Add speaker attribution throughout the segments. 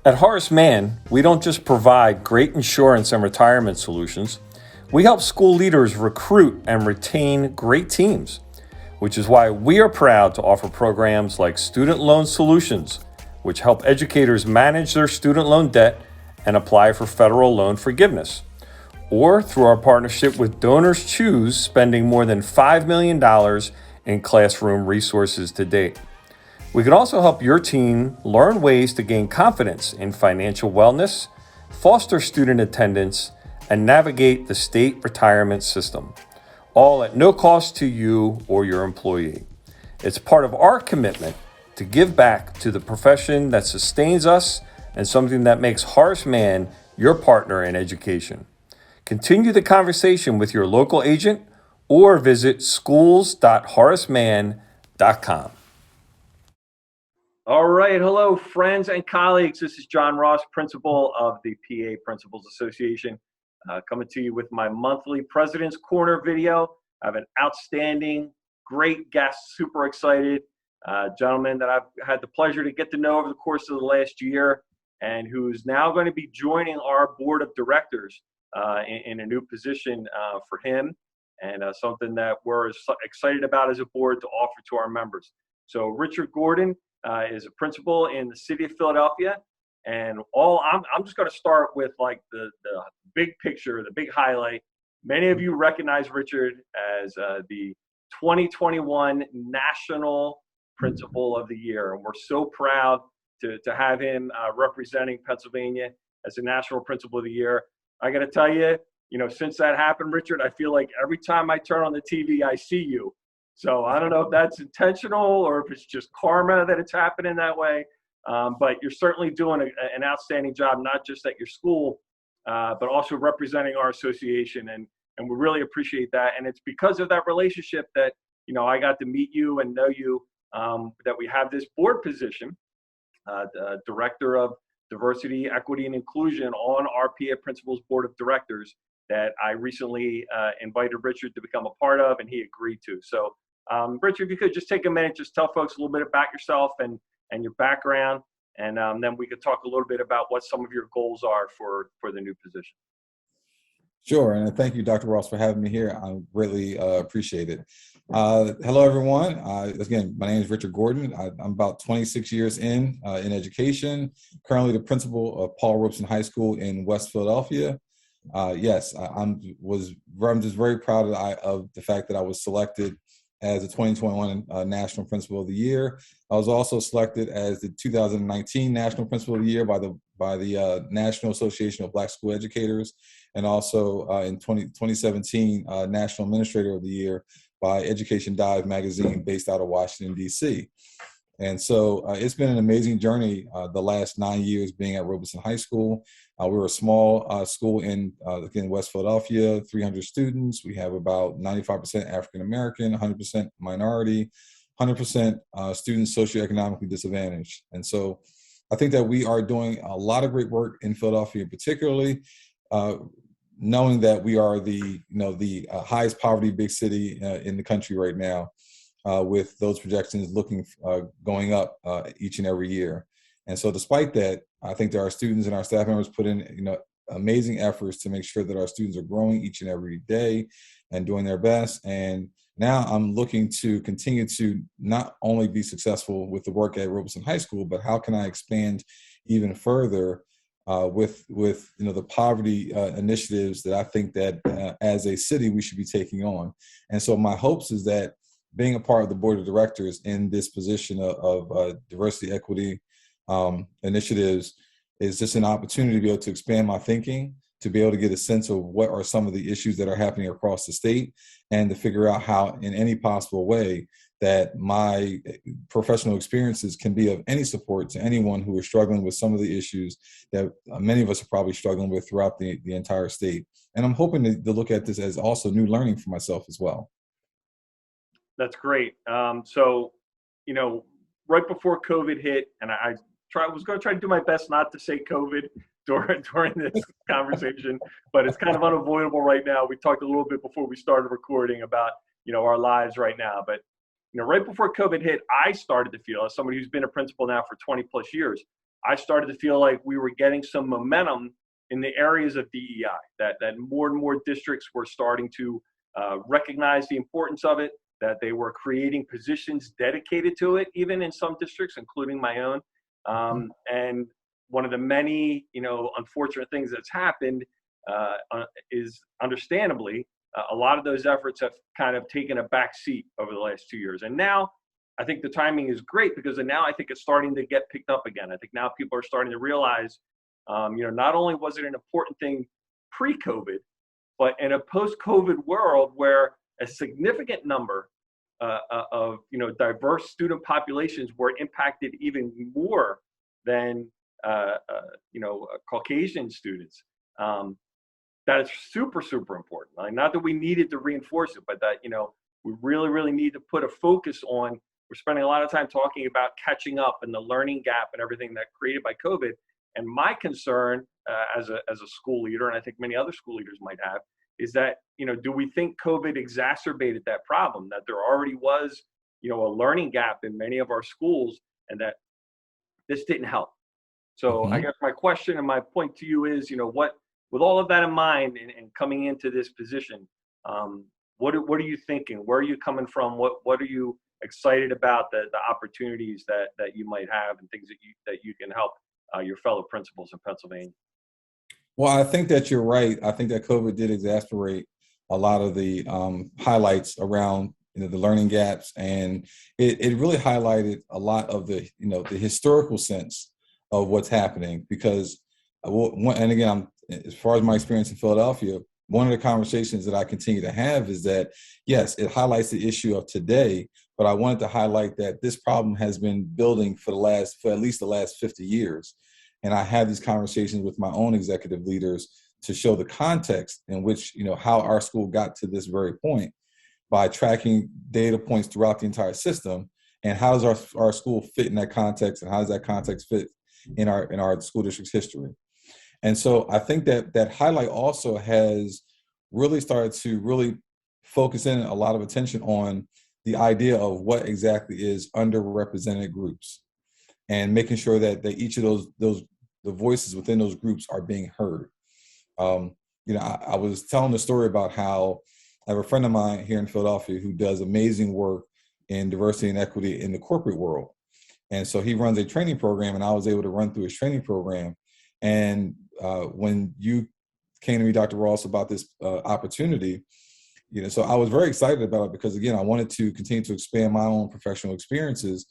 Speaker 1: At Horace Mann, we don't just provide great insurance and retirement solutions, we help school leaders recruit and retain great teams, which is why we are proud to offer programs like Student Loan Solutions, which help educators manage their student loan debt and apply for federal loan forgiveness, or through our partnership with Donors Choose, spending more than $5 million in classroom resources to date. We can also help your team learn ways to gain confidence in financial wellness, foster student attendance, and navigate the state retirement system, all at no cost to you or your employee. It's part of our commitment to give back to the profession that sustains us and something that makes Horace Mann your partner in education. Continue the conversation with your local agent or visit schools.horacemann.com. All right. Hello, friends and colleagues. This is John Ross, principal of the PA Principals Association, coming to you with my monthly President's Corner video. I have an outstanding, great guest, super excited gentleman that I've had the pleasure to get to know over the course of the last year, and who's now going to be joining our board of directors in a new position for him, and something that we're excited about as a board to offer to our members. So Richard Gordon is a principal in the city of Philadelphia, and I'm just going to start with like the big picture, the big highlight. Many of you recognize Richard as the 2021 National Principal of the Year, and we're so proud to have him representing Pennsylvania as the National Principal of the Year. I got to tell you, since that happened, Richard, I feel like every time I turn on the TV, I see you. So I don't know if that's intentional or if it's just karma that it's happening that way. But you're certainly doing an outstanding job, not just at your school, but also representing our association. And we really appreciate that. And it's because of that relationship that, I got to meet you and know you, that we have this board position, Director of Diversity, Equity, and Inclusion on our PA Principals Board of Directors that I recently invited Richard to become a part of, and he agreed to. So Richard, if you could just take a minute, just tell folks a little bit about yourself and your background, and then we could talk a little bit about what some of your goals are for the new position.
Speaker 2: Sure, and thank you, Dr. Ross, for having me here. I greatly appreciate it. Hello, everyone. Again, my name is Richard Gordon. I'm about 26 years in education, currently the principal of Paul Robeson High School in West Philadelphia. Yes, I'm just very proud of the fact that I was selected as the 2021 National Principal of the Year. I was also selected as the 2019 National Principal of the Year by the National Association of Black School Educators, and also in 2017 National Administrator of the Year by Education Dive magazine based out of Washington, D.C. And so it's been an amazing journey the last 9 years being at Robeson High School. We're a small school in West Philadelphia, 300 students. We have about 95% African American, 100% minority, 100% students socioeconomically disadvantaged. And so I think that we are doing a lot of great work in Philadelphia, particularly knowing that we are the highest poverty big city in the country right now, with those projections going up each and every year. And so despite that, I think that our students and our staff members put in amazing efforts to make sure that our students are growing each and every day and doing their best. And now I'm looking to continue to not only be successful with the work at Robeson High School, but how can I expand even further with the poverty initiatives that I think that as a city we should be taking on. And so my hopes is that being a part of the board of directors in this position of diversity, equity initiatives is just an opportunity to be able to expand my thinking, to be able to get a sense of what are some of the issues that are happening across the state, and to figure out how in any possible way that my professional experiences can be of any support to anyone who is struggling with some of the issues that many of us are probably struggling with throughout the entire state. And I'm hoping to look at this as also new learning for myself as well.
Speaker 1: That's great. So, right before COVID hit, and I was going to try to do my best not to say COVID during this conversation, but it's kind of unavoidable right now. We talked a little bit before we started recording about, our lives right now. But, right before COVID hit, I started to feel, as somebody who's been a principal now for 20 plus years, I started to feel like we were getting some momentum in the areas of DEI, that more and more districts were starting to recognize the importance of it, that they were creating positions dedicated to it, even in some districts, including my own. And one of the many, unfortunate things that's happened is, understandably, a lot of those efforts have kind of taken a back seat over the last 2 years. And now I think the timing is great, because now I think it's starting to get picked up again. I think now people are starting to realize, not only was it an important thing pre-COVID, but in a post-COVID world where a significant number of diverse student populations were impacted even more than Caucasian students. That is super, super important. Like, not that we needed to reinforce it, but that we really, really need to put a focus on. We're spending a lot of time talking about catching up and the learning gap and everything that created by COVID. And my concern as a school leader, and I think many other school leaders might have, is that, do we think COVID exacerbated that problem, that there already was, a learning gap in many of our schools, and that this didn't help? So I guess my question and my point to you is, what, with all of that in mind and coming into this position, what are you thinking? Where are you coming from? What are you excited about, the opportunities that you might have, and things that you can help your fellow principals in Pennsylvania?
Speaker 2: Well, I think that you're right. I think that COVID did exacerbate a lot of the highlights around the learning gaps, and it really highlighted a lot of the the historical sense of what's happening. Because, and again, as far as my experience in Philadelphia, one of the conversations that I continue to have is that, yes, it highlights the issue of today, but I wanted to highlight that this problem has been building for at least the last 50 years. And I have these conversations with my own executive leaders to show the context in which, how our school got to this very point by tracking data points throughout the entire system. And how does our school fit in that context, and how does that context fit in our school district's history? And so I think that highlight also has really started to really focus in a lot of attention on the idea of what exactly is underrepresented groups, and making sure that each of the voices within those groups are being heard. I was telling the story about how I have a friend of mine here in Philadelphia who does amazing work in diversity and equity in the corporate world. And so he runs a training program, and I was able to run through his training program. And when you came to me, Dr. Ross, about this opportunity, so I was very excited about it, because, again, I wanted to continue to expand my own professional experiences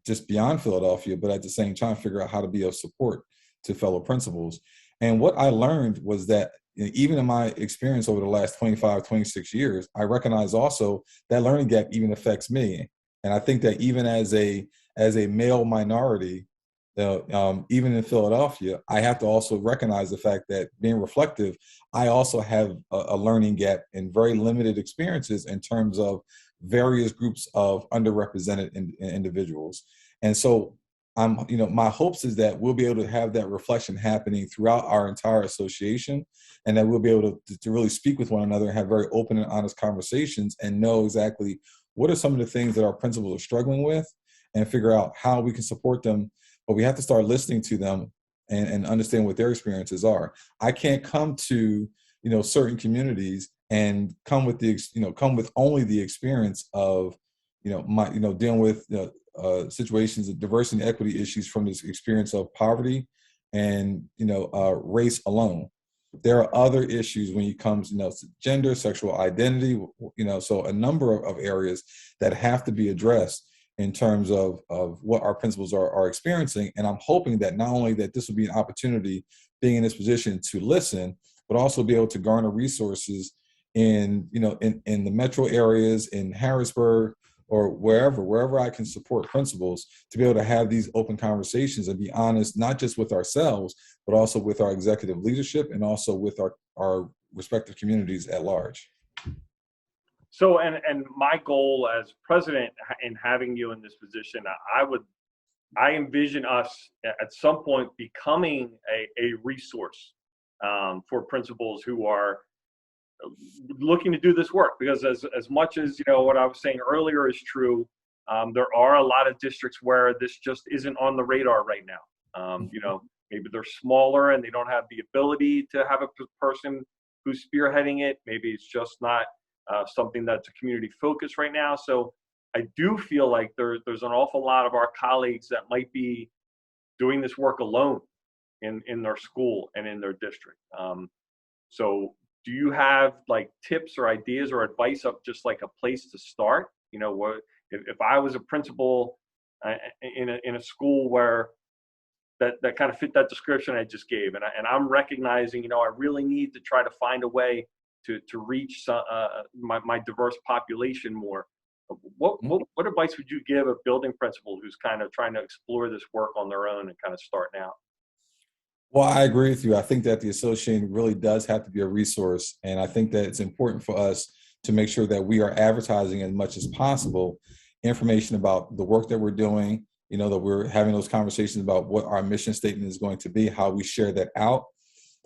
Speaker 2: just beyond Philadelphia, but at the same time figure out how to be of support to fellow principals. And what I learned was that, even in my experience over the last 25, 26 years, I recognize also that learning gap even affects me. And I think that even as a male minority, even in Philadelphia, I have to also recognize the fact that, being reflective, I also have a learning gap and very limited experiences in terms of various groups of underrepresented individuals. And so my hopes is that we'll be able to have that reflection happening throughout our entire association, and that we'll be able to really speak with one another and have very open and honest conversations, and know exactly what are some of the things that our principals are struggling with, and figure out how we can support them. But we have to start listening to them and understand what their experiences are. I can't come to certain communities and come with only the experience of dealing with situations of diversity and equity issues from this experience of poverty and race alone. There are other issues when it comes to gender, sexual identity, so a number of areas that have to be addressed in terms of what our principals are experiencing. And I'm hoping that not only that this will be an opportunity, being in this position, to listen, but also be able to garner resources in the metro areas, in Harrisburg, or wherever I can support principals, to be able to have these open conversations and be honest, not just with ourselves, but also with our executive leadership, and also with our respective communities at large.
Speaker 1: So, and my goal as president in having you in this position, I envision us at some point becoming a resource for principals who are looking to do this work. Because as much as what I was saying earlier is true, there are a lot of districts where this just isn't on the radar right now. You know, maybe they're smaller and they don't have the ability to have a person who's spearheading it. Maybe it's just not something that's a community focus right now. So I do feel like there's an awful lot of our colleagues that might be doing this work alone in their school and in their district. So do you have like tips or ideas or advice of just like a place to start? You know, what if I was a principal in a school where that kind of fit that description I just gave, and I'm recognizing, you know, I really need to try to find a way to reach my diverse population more. What advice would you give a building principal who's kind of trying to explore this work on their own and kind of starting out?
Speaker 2: Well, I agree with you. I think that the association really does have to be a resource. And I think that it's important for us to make sure that we are advertising as much as possible information about the work that we're doing, you know, that we're having those conversations about what our mission statement is going to be, how we share that out.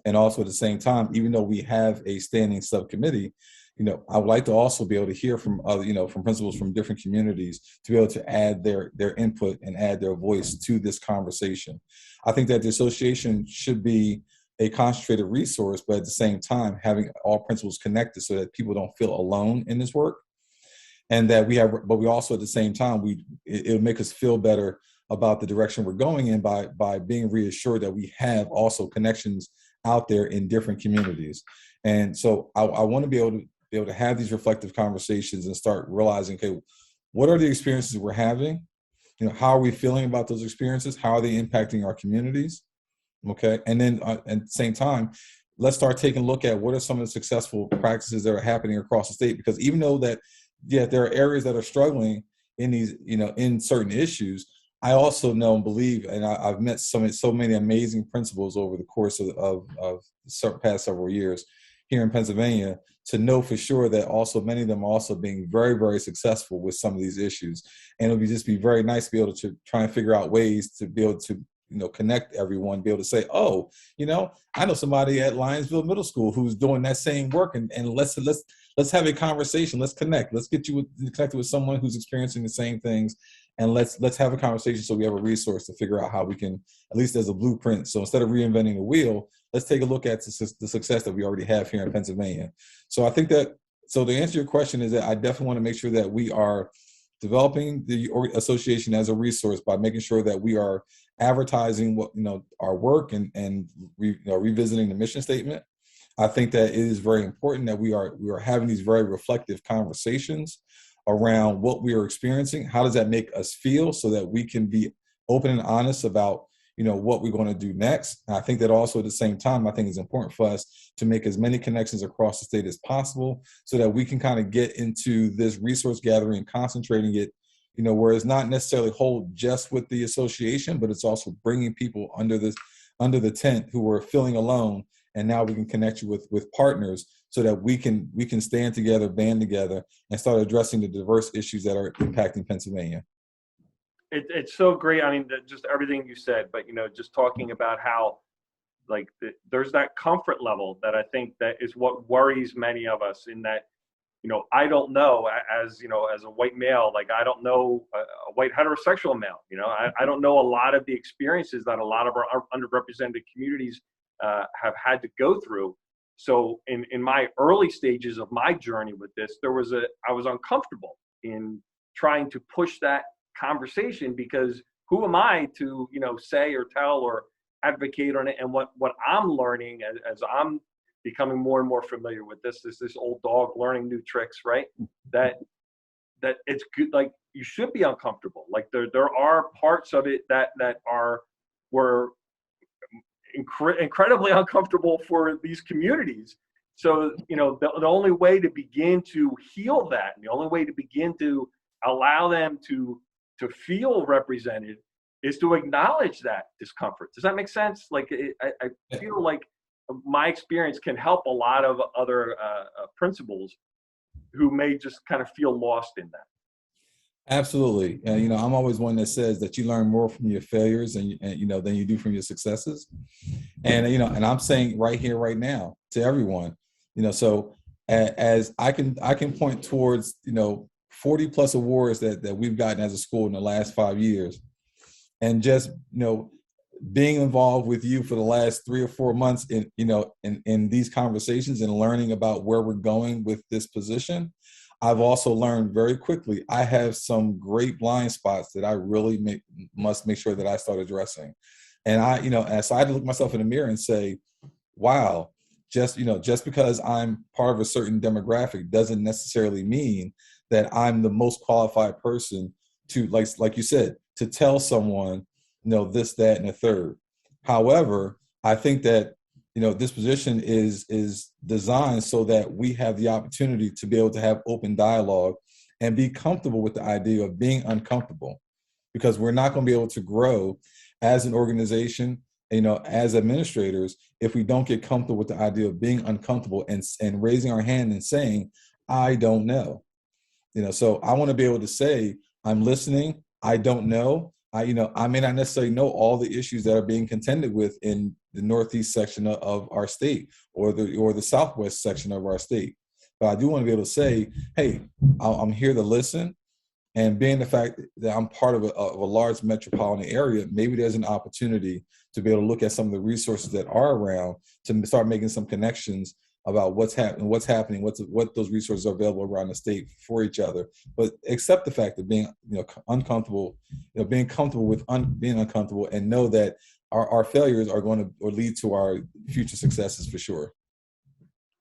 Speaker 2: And also at the same time, even though we have a standing subcommittee, you know, I would like to also be able to hear from other, you know, from principals from different communities to be able to add their input and add their voice to this conversation. I think that the association should be a concentrated resource, but at the same time, having all principals connected so that people don't feel alone in this work. And that we have, but we also at the same time, it'll make us feel better about the direction we're going in by being reassured that we have also connections out there in different communities. And so I want to be able to have these reflective conversations and start realizing, okay, what are the experiences we're having? You know, how are we feeling about those experiences? How are they impacting our communities? Okay, and then at the same time, let's start taking a look at what are some of the successful practices that are happening across the state. Because even though that, yeah, there are areas that are struggling in these, you know, in certain issues, I also know and believe, and I've met so many amazing principals over the course of the past several years here in Pennsylvania, to know for sure that also many of them are also being very, very successful with some of these issues. And it would just be very nice to be able to try and figure out ways to be able to, you know, connect everyone, be able to say, oh, you know, I know somebody at Lionsville Middle School who's doing that same work, and let's have a conversation. Let's connect. Let's get you connected with someone who's experiencing the same things, and let's have a conversation so we have a resource to figure out how we can, at least as a blueprint. So instead of reinventing the wheel, let's take a look at the success that we already have here in Pennsylvania. So I think that, so to answer your question is that I definitely want to make sure that we are developing the association as a resource by making sure that we are advertising what, you know, our work and revisiting the mission statement. I think that it is very important that we are having these very reflective conversations around what we are experiencing. How does that make us feel, so that we can be open and honest about, you know, what we're going to do next. And I think that also at the same time, I think it's important for us to make as many connections across the state as possible, so that we can kind of get into this resource gathering and concentrating it, you know, where it's not necessarily hold just with the association, but it's also bringing people under the tent who are feeling alone. And now we can connect you with partners, so that we can stand together, band together, and start addressing the diverse issues that are impacting Pennsylvania.
Speaker 1: It's so great. I mean, just everything you said, but, you know, just talking about how, like, there's that comfort level that I think that is what worries many of us, in that, you know, I don't know, as, you know, as a white male, like, I don't know a white heterosexual male, you know, I don't know a lot of the experiences that a lot of our underrepresented communities have had to go through. So in my early stages of my journey with this, I was uncomfortable in trying to push that conversation, because who am I to, you know, say or tell or advocate on it? And what I'm learning as I'm becoming more and more familiar with this is this old dog learning new tricks, right? That it's good. Like, you should be uncomfortable. Like, there are parts of it that were incredibly uncomfortable for these communities. So, you know, the only way to begin to heal that, and the only way to begin to allow them to feel represented, is to acknowledge that discomfort. Does that make sense? Like, I feel like my experience can help a lot of other principals who may just kind of feel lost in that.
Speaker 2: Absolutely. And, you know, I'm always one that says that you learn more from your failures and you know, than you do from your successes. And, you know, and I'm saying right here, right now to everyone, you know, so as I can point towards, you know, 40 plus awards that we've gotten as a school in the last 5 years. And just, you know, being involved with you for the last 3 or 4 months in these conversations and learning about where we're going with this position, I've also learned very quickly I have some great blind spots that I really must make sure that I start addressing. And so I had to look myself in the mirror and say, wow, just because I'm part of a certain demographic doesn't necessarily mean that I'm the most qualified person to, like you said, to tell someone, this, that, and a third. However, I think that, this position is designed so that we have the opportunity to be able to have open dialogue and be comfortable with the idea of being uncomfortable, because we're not going to be able to grow as an organization, as administrators, if we don't get comfortable with the idea of being uncomfortable and raising our hand and saying, I don't know. So I want to be able to say, I'm listening. I don't know. I may not necessarily know all the issues that are being contended with in the Northeast section of our state or the Southwest section of our state. But I do want to be able to say, hey, I'm here to listen. And being the fact that I'm part of a large metropolitan area, maybe there's an opportunity to be able to look at some of the resources that are around to start making some connections about what's happening, what those resources are available around the state for each other. But accept the fact that being uncomfortable, being comfortable with being uncomfortable, and know that our failures are going to lead to our future successes for sure.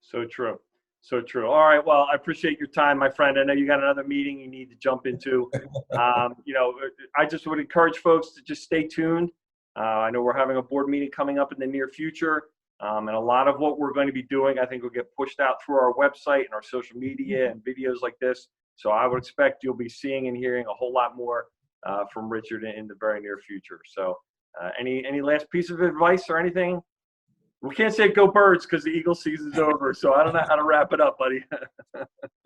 Speaker 1: So true. So true. All right. Well, I appreciate your time, my friend. I know you got another meeting you need to jump into. I just would encourage folks to just stay tuned. I know we're having a board meeting coming up in the near future. And a lot of what we're going to be doing, I think, will get pushed out through our website and our social media and videos like this. So I would expect you'll be seeing and hearing a whole lot more from Richard in the very near future. So any last piece of advice or anything? We can't say go Birds because the Eagle season's over. So I don't know how to wrap it up, buddy.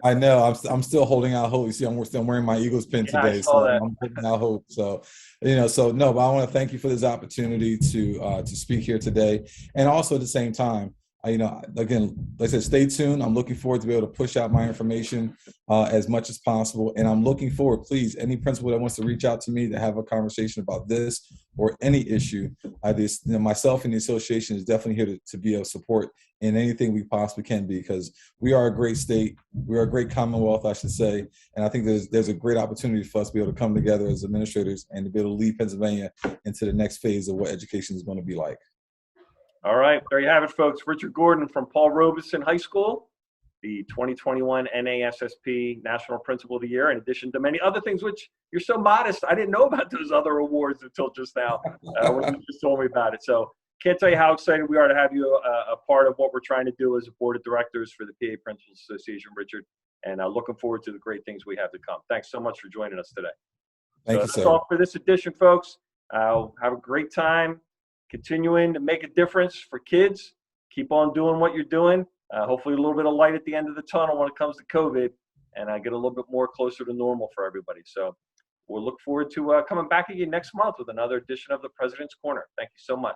Speaker 2: I know. I'm still holding out hope. You see, I'm still wearing my Eagles pin today, so I'm holding out hope. So, but I want to thank you for this opportunity to speak here today, and also at the same time, again, like I said, stay tuned. I'm looking forward to be able to push out my information as much as possible, and I'm looking forward. Please, any principal that wants to reach out to me to have a conversation about this or any issue, myself and the association is definitely here to be of support in anything we possibly can be, because we are a great state, we are a great commonwealth, I should say, and I think there's a great opportunity for us to be able to come together as administrators and to be able to lead Pennsylvania into the next phase of what education is going to be like.
Speaker 1: All right, there you have it, folks. Richard Gordon from Paul Robeson High School, the 2021 NASSP National Principal of the Year, in addition to many other things, which you're so modest. I didn't know about those other awards until just now when you just told me about it. So can't tell you how excited we are to have you a part of what we're trying to do as a board of directors for the PA Principals Association, Richard, and looking forward to the great things we have to come. Thanks so much for joining us today.
Speaker 2: Thank you, sir.
Speaker 1: That's all for this edition, folks. Have a great time. Continuing to make a difference for kids. Keep on doing what you're doing. Hopefully a little bit of light at the end of the tunnel when it comes to COVID, and get a little bit more closer to normal for everybody. So we'll look forward to coming back again next month with another edition of the President's Corner. Thank you so much.